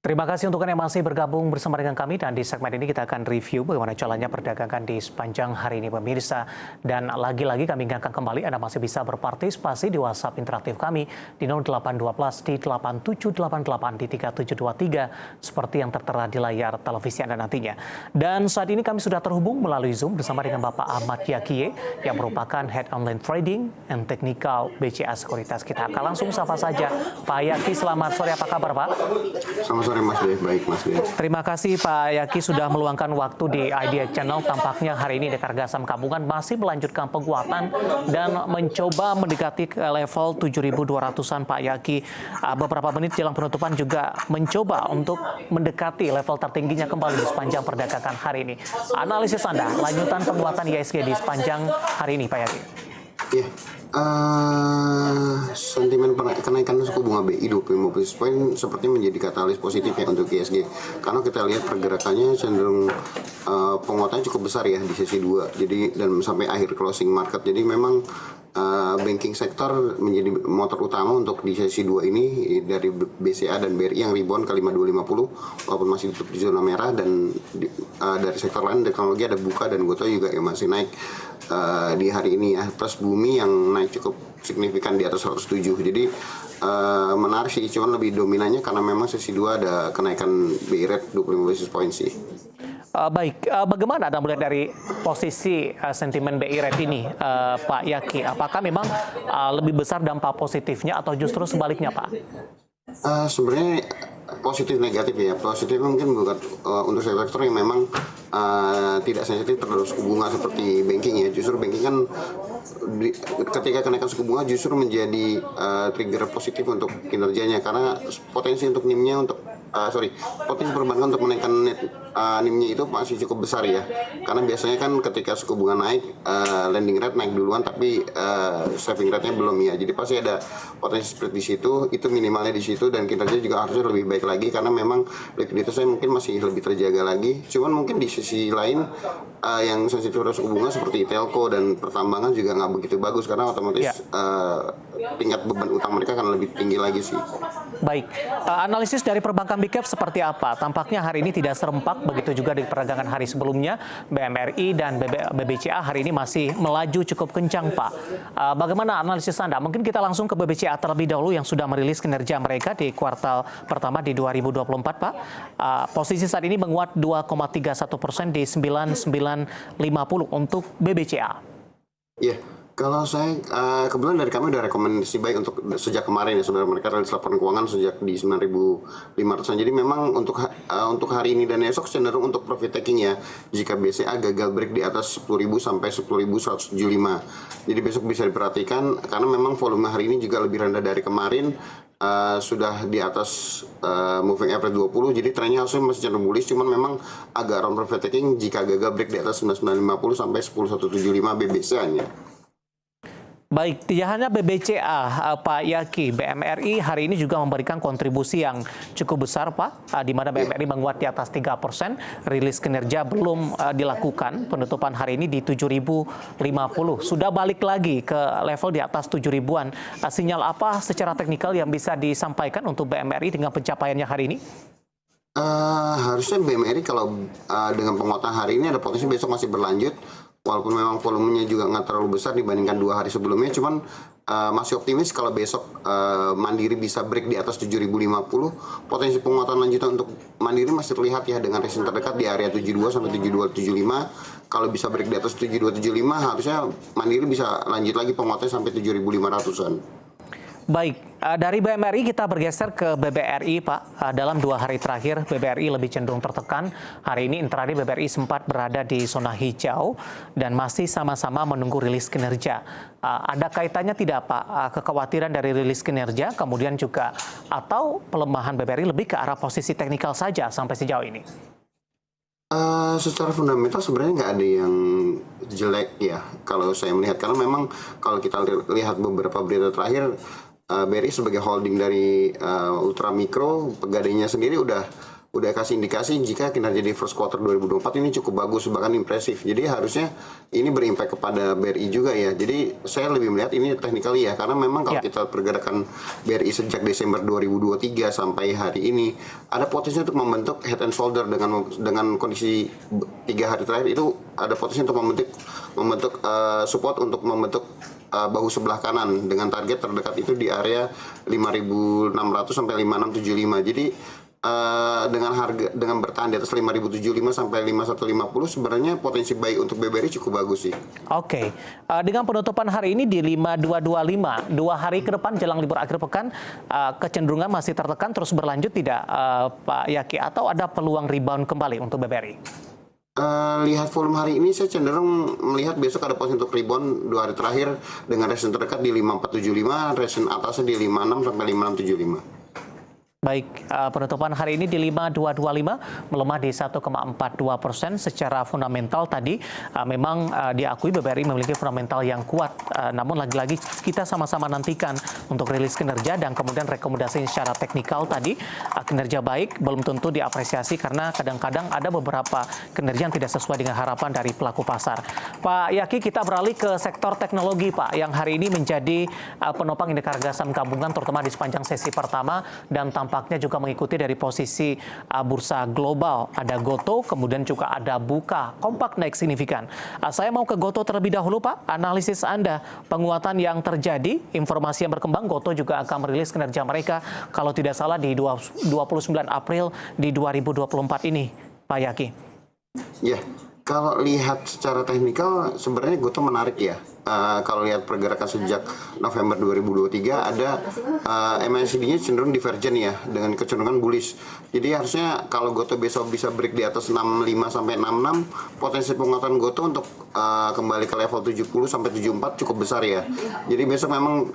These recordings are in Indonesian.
Terima kasih untuk Anda yang masih bergabung bersama dengan kami dan di segmen ini kita akan review bagaimana jalannya perdagangan di sepanjang hari ini pemirsa. Dan lagi-lagi kami ingatkan kembali Anda masih bisa berpartisipasi di WhatsApp interaktif kami di 0812 di 8788 di 3723 seperti yang tertera di layar televisi Anda nantinya. Dan saat ini kami sudah terhubung melalui Zoom bersama dengan Bapak Ahmad Yakie yang merupakan Head Online Trading and Technical BCA Sekuritas. Kita akan langsung sapa saja. Pak Yakie, selamat sore, apa kabar Pak? Selamat sore Mas Dev, baik Mas Dev. Terima kasih Pak Yakie sudah meluangkan waktu di Idea Channel. Tampaknya hari ini Dekar Saham Gabungan masih melanjutkan penguatan dan mencoba mendekati ke level 7.200-an Pak Yakie. Beberapa menit jelang penutupan juga mencoba untuk mendekati level tertingginya kembali di sepanjang perdagangan hari ini. Analisis Anda, lanjutan penguatan IHSG di sepanjang hari ini Pak Yakie. Ya, sentimen kenaikan suku bunga BI 25 basis point seperti menjadi katalis positif ya untuk IHSG. Karena kita lihat pergerakannya cenderung penguatannya cukup besar ya di sesi 2. Jadi dan sampai akhir closing market. Jadi memang banking sektor menjadi motor utama untuk di sesi 2 ini dari BCA dan BRI yang rebound ke 5250 walaupun masih tutup di zona merah, dan dari sektor lain teknologi ada Buka dan Gotoh juga yang masih naik di hari ini ya, plus Bumi yang naik cukup signifikan di atas 107. Jadi menarik sih, cuman lebih dominannya karena memang sesi 2 ada kenaikan BI rate 25 basis point sih. Baik, bagaimana Anda melihat dari posisi sentimen BI rate ini, Pak Yakie? Apakah memang lebih besar dampak positifnya atau justru sebaliknya, Pak? Sebenarnya positif negatif ya. Positif mungkin bukan untuk sektor yang memang tidak sensitif terhadap suku bunga seperti banking ya. Justru banking kan ketika kenaikan suku bunga justru menjadi trigger positif untuk kinerjanya, karena potensi untuk NIM-nya potensi perbankan untuk menaikkan NIM-nya itu masih cukup besar ya. Karena biasanya kan ketika suku bunga naik, lending rate naik duluan tapi saving rate-nya belum ya. Jadi pasti ada potensi seperti di situ, itu minimalnya di situ, dan kinerja juga harusnya lebih baik lagi karena memang likuiditasnya mungkin masih lebih terjaga lagi. Cuman mungkin di sisi lain yang sensitif terhadap suku bunga seperti telco dan pertambangan juga nggak begitu bagus karena otomatis tingkat beban utang mereka akan lebih tinggi lagi sih. Baik, analisis dari perbankan big cap seperti apa? Tampaknya hari ini tidak serempak, begitu juga di perdagangan hari sebelumnya. BMRI dan BBCA hari ini masih melaju cukup kencang, Pak. Bagaimana analisis Anda? Mungkin kita langsung ke BBCA terlebih dahulu yang sudah merilis kinerja mereka di kuartal pertama di 2024, Pak. Posisi saat ini menguat 2,31% di 9950 untuk BBCA. Iya. Kalau saya, kebetulan dari kami udah rekomendasi baik untuk sejak kemarin ya, sebenarnya mereka rilis laporan keuangan sejak di 9.500-an. Jadi memang untuk hari ini dan esok cenderung untuk profit taking ya, jika BCA gagal break di atas 10.000 sampai 10.175. Jadi besok bisa diperhatikan, karena memang volume hari ini juga lebih rendah dari kemarin, sudah di atas moving average 20, jadi trennya harusnya masih cenderung bullish, cuman memang agak round profit taking jika gagal break di atas 9950 sampai 10175 BBCA-nya. Baik, tidak hanya BBCA, Pak Yakie, BMRI hari ini juga memberikan kontribusi yang cukup besar, Pak, di mana BMRI menguat di atas 3%, rilis kinerja belum dilakukan, penutupan hari ini di 7.050, sudah balik lagi ke level di atas 7.000-an. Sinyal apa secara teknikal yang bisa disampaikan untuk BMRI dengan pencapaiannya hari ini? Harusnya BMRI kalau dengan penguatan hari ini ada potensi besok masih berlanjut. Walaupun memang volumenya juga nggak terlalu besar dibandingkan 2 hari sebelumnya, cuman masih optimis kalau besok Mandiri bisa break di atas 7.050. Potensi penguatan lanjutan untuk Mandiri masih terlihat ya, dengan resistance terdekat di area 72 sampai 7275. Kalau bisa break di atas 7275, harusnya Mandiri bisa lanjut lagi penguatannya sampai 7.500-an. Baik, dari BMRI kita bergeser ke BBRI, Pak. Dalam 2 hari terakhir, BBRI lebih cenderung tertekan. Hari ini intraday BBRI sempat berada di zona hijau dan masih sama-sama menunggu rilis kinerja. Ada kaitannya tidak, Pak, kekhawatiran dari rilis kinerja, kemudian juga atau pelemahan BBRI lebih ke arah posisi teknikal saja sampai sejauh ini? Secara fundamental sebenarnya nggak ada yang jelek ya kalau saya melihat, karena memang kalau kita lihat beberapa berita terakhir, BRI sebagai holding dari Ultra Mikro, pegadainya sendiri udah udah kasih indikasi jika kinerja di first quarter 2024 ini cukup bagus, bahkan impresif. Jadi harusnya ini berimpact kepada BRI juga ya. Jadi saya lebih melihat ini technically ya, karena memang kalau kita pergerakan BRI sejak Desember 2023 sampai hari ini, ada potensi untuk membentuk head and shoulder dengan kondisi 3 hari terakhir itu ada potensi untuk membentuk support untuk membentuk bahu sebelah kanan dengan target terdekat itu di area 5.600 sampai 5.675. Jadi dengan bertahan di atas 5.075 sampai 5.150 sebenarnya potensi baik untuk BBRI cukup bagus sih. Oke. Dengan penutupan hari ini di 5.225, 2 hari ke depan jelang libur akhir pekan, kecenderungan masih tertekan terus berlanjut tidak, Pak Yaki, atau ada peluang rebound kembali untuk BBRI? Lihat volume hari ini saya cenderung melihat besok ada potensi untuk rebound 2 hari terakhir dengan resistance terdekat di 5.475, resistance atasnya di 56 sampai 5.675. Baik, penutupan hari ini di 5.225 melemah di 1,42%. Secara fundamental tadi memang diakui BBRI memiliki fundamental yang kuat. Namun lagi-lagi kita sama-sama nantikan untuk rilis kinerja dan kemudian rekomendasi secara teknikal tadi. Kinerja baik belum tentu diapresiasi karena kadang-kadang ada beberapa kinerja yang tidak sesuai dengan harapan dari pelaku pasar. Pak Yaki, kita beralih ke sektor teknologi, Pak, yang hari ini menjadi penopang indeks harga saham gabungan terutama di sepanjang sesi pertama dan tampaknya juga mengikuti dari posisi bursa global. Ada Goto, kemudian juga ada Buka, kompak naik signifikan. Saya mau ke Goto terlebih dahulu, Pak. Analisis Anda, penguatan yang terjadi, informasi yang berkembang, Goto juga akan merilis kinerja mereka kalau tidak salah di 29 April di 2024 ini, Pak Yaki. Ya, kalau lihat secara teknikal sebenarnya Goto menarik ya. Kalau lihat pergerakan sejak November 2023 ada MACD-nya cenderung divergen ya dengan kecenderungan bullish. Jadi harusnya kalau Goto besok bisa break di atas 65 sampai 66, potensi penguatan Goto untuk kembali ke level 70 sampai 74 cukup besar ya. Jadi besok memang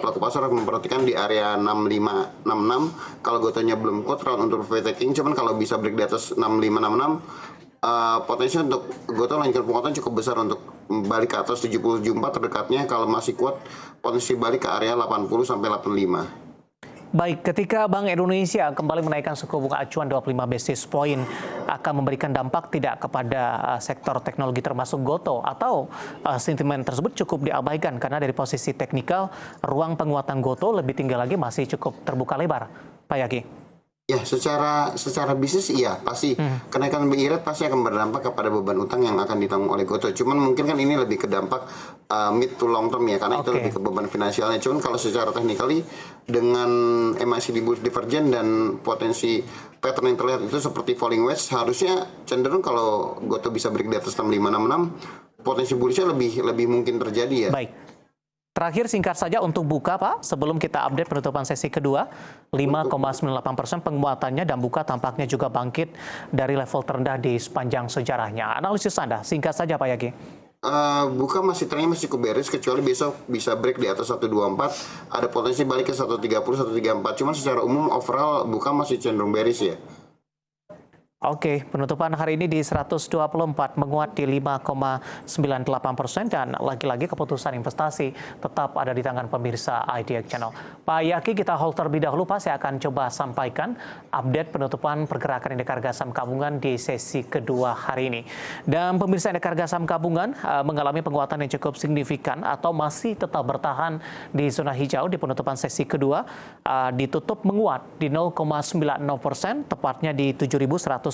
pelaku pasar harus memperhatikan di area 65 66. Kalau Gotonya belum kuat round untuk profit taking, cuman kalau bisa break di atas 65 66 potensi untuk Goto lanjutkan penguatan cukup besar untuk balik ke atas 74 terdekatnya. Kalau masih kuat potensi balik ke area 80 sampai 85. Baik, ketika Bank Indonesia kembali menaikkan suku bunga acuan 25 basis point akan memberikan dampak tidak kepada sektor teknologi termasuk Goto, atau sentimen tersebut cukup diabaikan karena dari posisi teknikal ruang penguatan Goto lebih tinggi lagi masih cukup terbuka lebar, Pak Yaki? Ya, secara bisnis iya pasti kenaikan BI rate pasti akan berdampak kepada beban utang yang akan ditanggung oleh Goto. Cuman mungkin kan ini lebih ke dampak mid to long term ya, karena itu lebih ke beban finansialnya. Cuman kalau secara technically dengan MACD bullish divergent dan potensi pattern yang terlihat itu seperti falling wedge, harusnya cenderung kalau Goto bisa break di atas 6566, potensi bullishnya lebih mungkin terjadi ya. Baik. Terakhir singkat saja untuk Buka, Pak, sebelum kita update penutupan sesi kedua, 5,98% penguatannya dan Buka tampaknya juga bangkit dari level terendah di sepanjang sejarahnya. Analisis Anda, singkat saja Pak Yaki. Buka trennya masih cukup bearish, kecuali besok bisa break di atas 124, ada potensi balik ke 130, 134. Cuman secara umum overall Buka masih cenderung bearish ya. Oke, penutupan hari ini di 124 menguat di 5,98% dan lagi-lagi keputusan investasi tetap ada di tangan pemirsa IDX Channel. Pak Yaki, kita hold terlebih dahulu, Pak. Saya akan coba sampaikan update penutupan pergerakan indeks harga saham gabungan di sesi kedua hari ini. Dan pemirsa, indeks harga saham gabungan mengalami penguatan yang cukup signifikan atau masih tetap bertahan di zona hijau di penutupan sesi kedua, ditutup menguat di 0,90%, tepatnya di 7.174,533.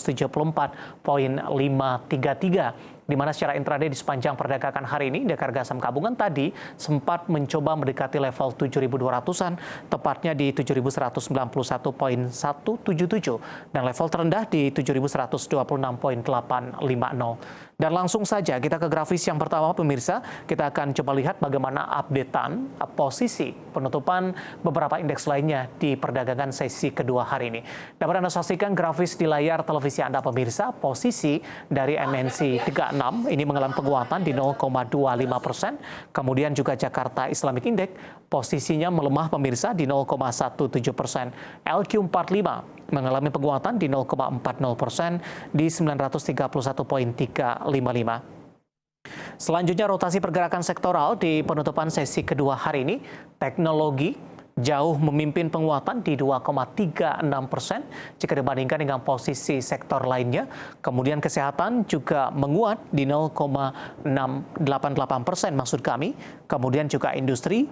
Di mana secara intraday di sepanjang perdagangan hari ini, indeks harga saham gabungan tadi sempat mencoba mendekati level 7.200-an, tepatnya di 7.191,177 dan level terendah di 7.126,850. Dan langsung saja kita ke grafis yang pertama, pemirsa. Kita akan coba lihat bagaimana updatean posisi penutupan beberapa indeks lainnya di perdagangan sesi kedua hari ini. Dapat Anda saksikan grafis di layar televisi Anda, pemirsa. Posisi dari MNC 36 ini mengalami penguatan di 0,25%. Kemudian juga Jakarta Islamic Index posisinya melemah, pemirsa, di 0,17%. LQ45 mengalami penguatan di 0,40% di 931,355. Selanjutnya rotasi pergerakan sektoral di penutupan sesi kedua hari ini, teknologi jauh memimpin penguatan di 2,36% jika dibandingkan dengan posisi sektor lainnya. Kemudian kesehatan juga menguat di 0,688% maksud kami. Kemudian juga industri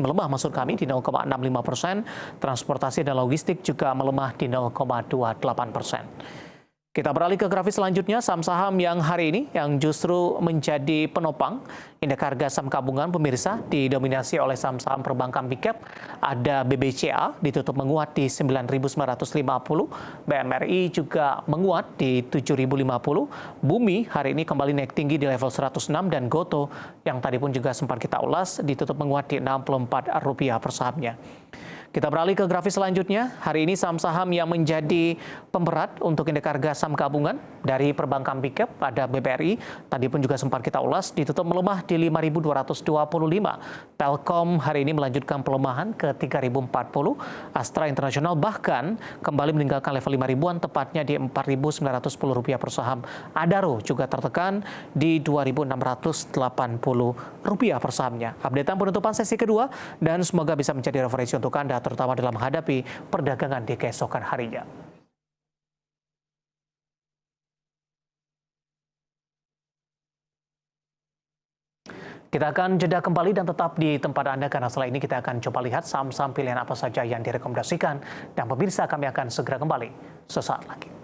melemah maksud kami di 0,65%. Transportasi dan logistik juga melemah di 0,28%. Kita beralih ke grafis selanjutnya, saham-saham yang hari ini yang justru menjadi penopang indeks harga saham gabungan pemirsa didominasi oleh saham-saham perbankan big cap. Ada BBCA ditutup menguat di 9.950, BMRI juga menguat di 7.050, Bumi hari ini kembali naik tinggi di level 106 dan Goto yang tadi pun juga sempat kita ulas ditutup menguat di Rp64 per sahamnya. Kita beralih ke grafis selanjutnya. Hari ini saham-saham yang menjadi pemberat untuk indeks harga saham gabungan dari perbankan big cap ada BBRI. Tadi pun juga sempat kita ulas ditutup melemah di 5.225. Telkom hari ini melanjutkan pelemahan ke 3.040. Astra Internasional bahkan kembali meninggalkan level 5.000-an tepatnya di Rp4.910 per saham. Adaro juga tertekan di Rp2.680 per sahamnya. Updatean penutupan sesi kedua dan semoga bisa menjadi referensi untuk Anda terutama dalam menghadapi perdagangan di keesokan harinya. Kita akan jeda kembali dan tetap di tempat Anda karena setelah ini kita akan coba lihat saham-saham pilihan apa saja yang direkomendasikan dan pemirsa kami akan segera kembali sesaat lagi.